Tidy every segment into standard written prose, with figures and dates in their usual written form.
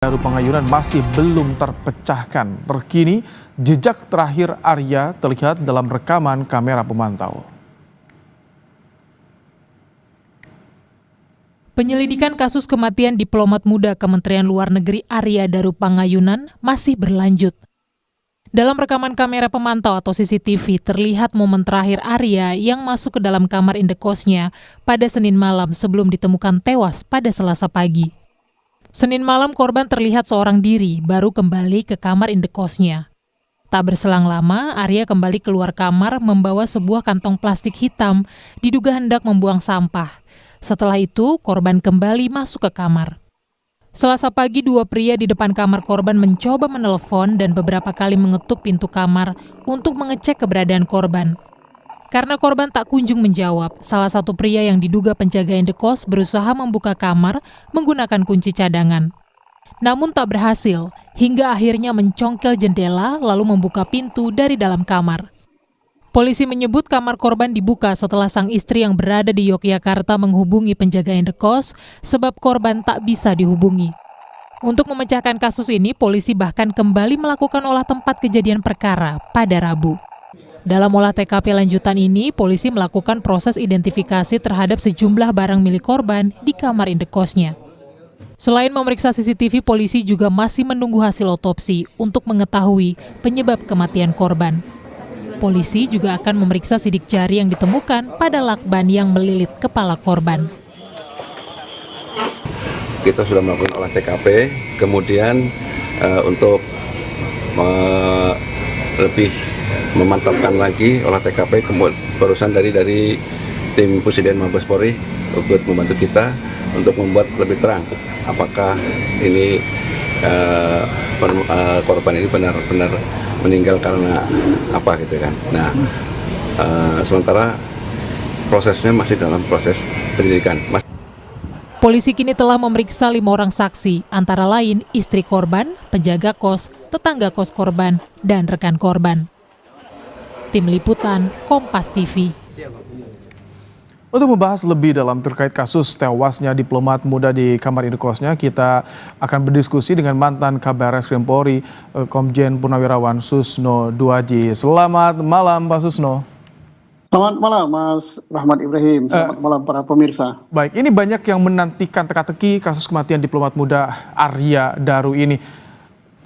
Daru Pangayunan masih belum terpecahkan. Terkini, jejak terakhir Arya terlihat dalam rekaman kamera pemantau. Penyelidikan kasus kematian diplomat muda Kementerian Luar Negeri Arya Daru Pangayunan masih berlanjut. Dalam rekaman kamera pemantau atau CCTV terlihat momen terakhir Arya yang masuk ke dalam kamar indekosnya pada Senin malam sebelum ditemukan tewas pada Selasa pagi. Senin malam korban terlihat seorang diri baru kembali ke kamar indekosnya. Tak berselang lama, Arya kembali keluar kamar membawa sebuah kantong plastik hitam diduga hendak membuang sampah. Setelah itu, korban kembali masuk ke kamar. Selasa pagi, dua pria di depan kamar korban mencoba menelpon dan beberapa kali mengetuk pintu kamar untuk mengecek keberadaan korban. Karena korban tak kunjung menjawab, salah satu pria yang diduga penjaga indekos berusaha membuka kamar menggunakan kunci cadangan. Namun tak berhasil, hingga akhirnya mencongkel jendela lalu membuka pintu dari dalam kamar. Polisi menyebut kamar korban dibuka setelah sang istri yang berada di Yogyakarta menghubungi penjaga indekos sebab korban tak bisa dihubungi. Untuk memecahkan kasus ini, polisi bahkan kembali melakukan olah tempat kejadian perkara pada Rabu. Dalam olah TKP lanjutan ini, polisi melakukan proses identifikasi terhadap sejumlah barang milik korban di kamar indekosnya. Selain memeriksa CCTV, polisi juga masih menunggu hasil otopsi untuk mengetahui penyebab kematian korban. Polisi juga akan memeriksa sidik jari yang ditemukan pada lakban yang melilit kepala korban. Kita sudah melakukan olah TKP, kemudian untuk lebih memantapkan lagi olah TKP, barusan dari tim Pusdin Mabes Polri untuk membantu kita untuk membuat lebih terang apakah ini korban ini benar-benar meninggal karena apa gitu kan. Nah, sementara prosesnya masih dalam proses penyelidikan. Polisi kini telah memeriksa 5 orang saksi, antara lain istri korban, penjaga kos, tetangga kos korban, dan rekan korban. Tim Liputan, Kompas TV. Untuk membahas lebih dalam terkait kasus tewasnya diplomat muda di kamar indekosnya, kita akan berdiskusi dengan mantan Kabarreskrim Polri, Komjen Purnawirawan Susno Duaji. Selamat malam, Pak Susno. Selamat malam, Mas Rahmat Ibrahim. Selamat malam para pemirsa. Baik, ini banyak yang menantikan teka-teki kasus kematian diplomat muda Arya Daru ini.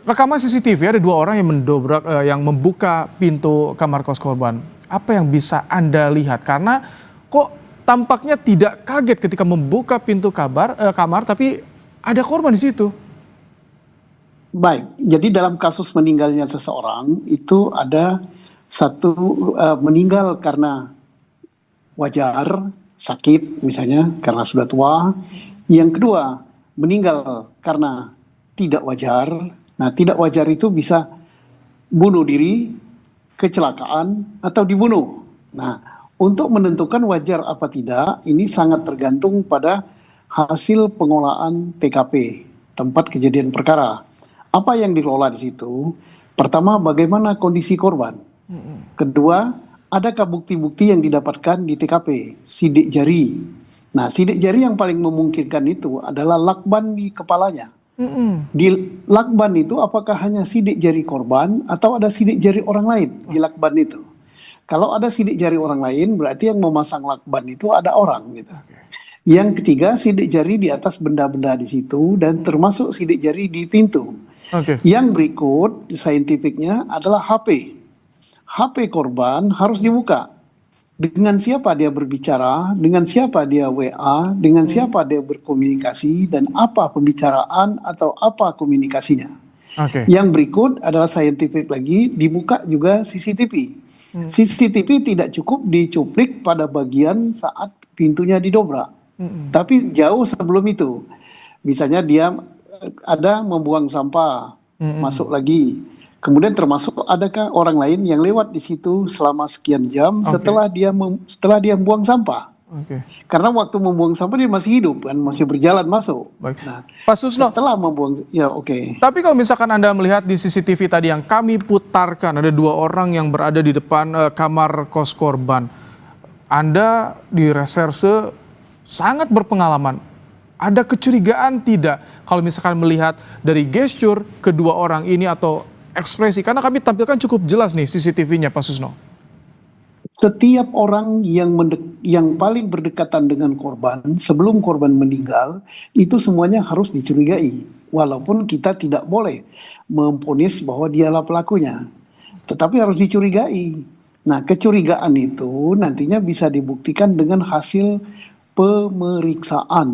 Rekaman CCTV ada 2 orang yang mendobrak, yang membuka pintu kamar kos korban. Apa yang bisa Anda lihat? Karena kok tampaknya tidak kaget ketika membuka pintu kamar, tapi ada korban di situ. Baik, jadi dalam kasus meninggalnya seseorang itu ada satu meninggal karena wajar, sakit misalnya karena sudah tua. Yang kedua, meninggal karena tidak wajar. Nah, tidak wajar itu bisa bunuh diri, kecelakaan, atau dibunuh. Nah, untuk menentukan wajar apa tidak, ini sangat tergantung pada hasil pengolahan TKP, tempat kejadian perkara. Apa yang dikelola di situ? Pertama, bagaimana kondisi korban. Kedua, adakah bukti-bukti yang didapatkan di TKP, sidik jari. Nah, sidik jari yang paling memungkinkan itu adalah lakban di kepalanya. Di lakban itu apakah hanya sidik jari korban atau ada sidik jari orang lain di lakban itu? Kalau ada sidik jari orang lain berarti yang memasang lakban itu ada orang gitu. Yang ketiga, sidik jari di atas benda-benda di situ dan termasuk sidik jari di pintu. Yang berikut saintifiknya adalah HP. HP korban harus dibuka. Dengan siapa dia berbicara, dengan siapa dia WA, dengan siapa dia berkomunikasi, dan apa pembicaraan atau apa komunikasinya. Yang berikut adalah saintifik lagi, dibuka juga CCTV. CCTV tidak cukup dicuplik pada bagian saat pintunya didobrak, tapi jauh sebelum itu. Misalnya dia ada membuang sampah, masuk lagi. Kemudian termasuk adakah orang lain yang lewat di situ selama sekian jam setelah dia membuang sampah. Karena waktu membuang sampah dia masih hidup kan, masih berjalan masuk. Nah, Pak Susno, setelah membuang, Tapi kalau misalkan Anda melihat di CCTV tadi yang kami putarkan, ada 2 orang yang berada di depan kamar kos korban. Anda di reserse sangat berpengalaman. Ada kecurigaan tidak kalau misalkan melihat dari gesture kedua orang ini atau ekspresi? Karena kami tampilkan cukup jelas nih CCTV-nya, Pak Susno. Setiap orang yang paling berdekatan dengan korban sebelum korban meninggal itu semuanya harus dicurigai, walaupun kita tidak boleh memvonis bahwa dialah pelakunya, tetapi harus dicurigai. Nah, kecurigaan itu nantinya bisa dibuktikan dengan hasil pemeriksaan,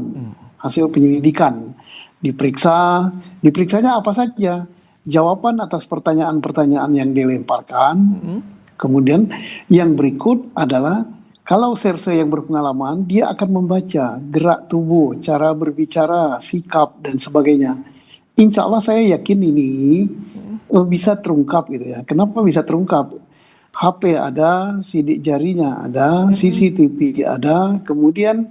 hasil penyelidikan. Diperiksanya apa saja? Jawaban atas pertanyaan-pertanyaan yang dilemparkan. Kemudian yang berikut adalah kalau serse yang berpengalaman, dia akan membaca gerak tubuh, cara berbicara, sikap, dan sebagainya. Insya Allah saya yakin ini bisa terungkap gitu ya. Kenapa bisa terungkap? HP ada, sidik jarinya ada, CCTV ada, kemudian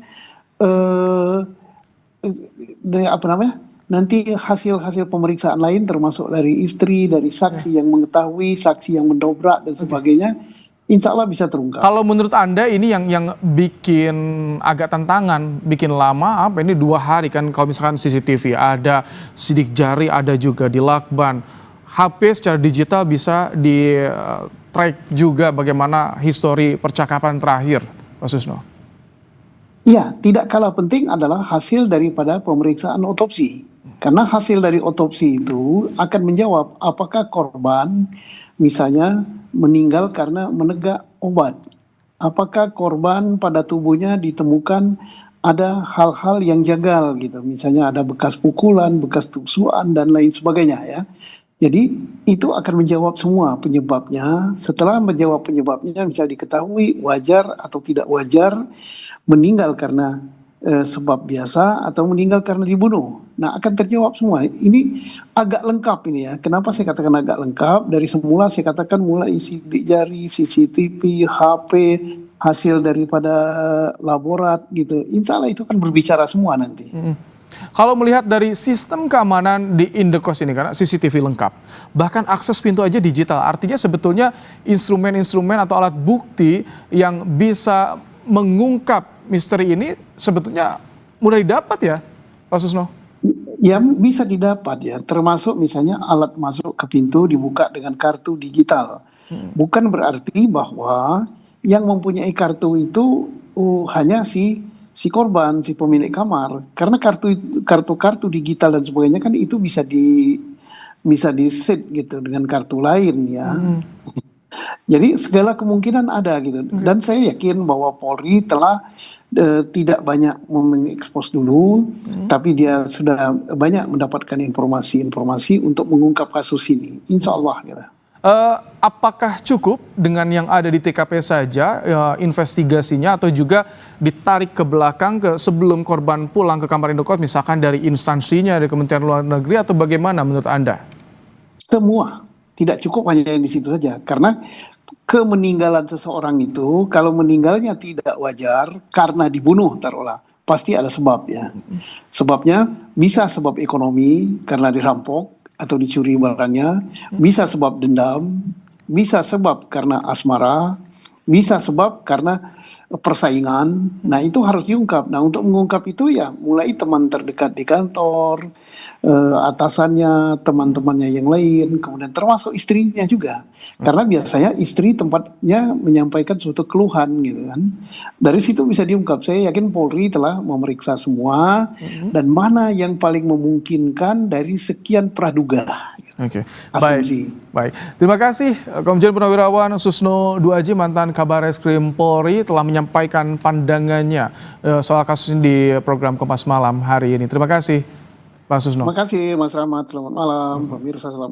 nanti hasil-hasil pemeriksaan lain termasuk dari istri, dari saksi yang mengetahui, saksi yang mendobrak dan sebagainya, insya Allah bisa terungkap. Kalau menurut Anda ini yang bikin agak tantangan, bikin lama apa ini 2 hari kan kalau misalkan CCTV, ada sidik jari, ada juga di lakban. HP secara digital bisa di track juga bagaimana histori percakapan terakhir, Pak Susno. Ya, tidak kalah penting adalah hasil daripada pemeriksaan otopsi. Karena hasil dari otopsi itu akan menjawab apakah korban misalnya meninggal karena menegak obat. Apakah korban pada tubuhnya ditemukan ada hal-hal yang janggal gitu. Misalnya ada bekas pukulan, bekas tusukan dan lain sebagainya ya. Jadi itu akan menjawab semua penyebabnya. Setelah menjawab penyebabnya bisa diketahui wajar atau tidak wajar meninggal karena sebab biasa atau meninggal karena dibunuh. Nah, akan terjawab semua. Ini agak lengkap ini ya. Kenapa saya katakan agak lengkap? Dari semula saya katakan mulai sidik jari, CCTV, HP, hasil daripada laborat gitu. Insya Allah itu kan berbicara semua nanti. Kalau melihat dari sistem keamanan di Indekos ini, karena CCTV lengkap, bahkan akses pintu aja digital, artinya sebetulnya instrumen-instrumen atau alat bukti yang bisa mengungkap misteri ini sebetulnya mudah didapat ya, Pak Susno? Ya bisa didapat ya, termasuk misalnya alat masuk ke pintu dibuka dengan kartu digital. Bukan berarti bahwa yang mempunyai kartu itu hanya si korban, si pemilik kamar. Karena kartu digital dan sebagainya kan itu bisa di set gitu dengan kartu lain ya. Jadi segala kemungkinan ada gitu. Dan saya yakin bahwa Polri telah tidak banyak mengekspos dulu, tapi dia sudah banyak mendapatkan informasi-informasi untuk mengungkap kasus ini. Insya Allah gitu. Apakah cukup dengan yang ada di TKP saja investigasinya atau juga ditarik ke belakang sebelum korban pulang ke kamar Indokos misalkan dari instansinya, dari Kementerian Luar Negeri atau bagaimana menurut Anda? Semua, tidak cukup hanya yang di situ saja. Karena kemeninggalan seseorang itu kalau meninggalnya tidak wajar karena dibunuh taruhlah, pasti ada sebabnya. Sebabnya bisa sebab ekonomi karena dirampok atau dicuri barangnya, bisa sebab dendam, bisa sebab karena asmara, bisa sebab karena persaingan. Nah itu harus diungkap. Nah untuk mengungkap itu ya mulai teman terdekat di kantor, atasannya, teman-temannya yang lain, kemudian termasuk istrinya juga. Karena biasanya istri tempatnya menyampaikan suatu keluhan gitu kan. Dari situ bisa diungkap. Saya yakin Polri telah memeriksa semua dan mana yang paling memungkinkan dari sekian praduga. Oke, baik. Terima kasih Komjen Purnawirawan Susno Duaji, mantan Kabar Reskrim Polri, telah menyampaikan pandangannya soal kasus ini di program Kompas Malam hari ini. Terima kasih, Pak Susno. Terima kasih Mas Rahmat. Selamat malam, pemirsa. Selamat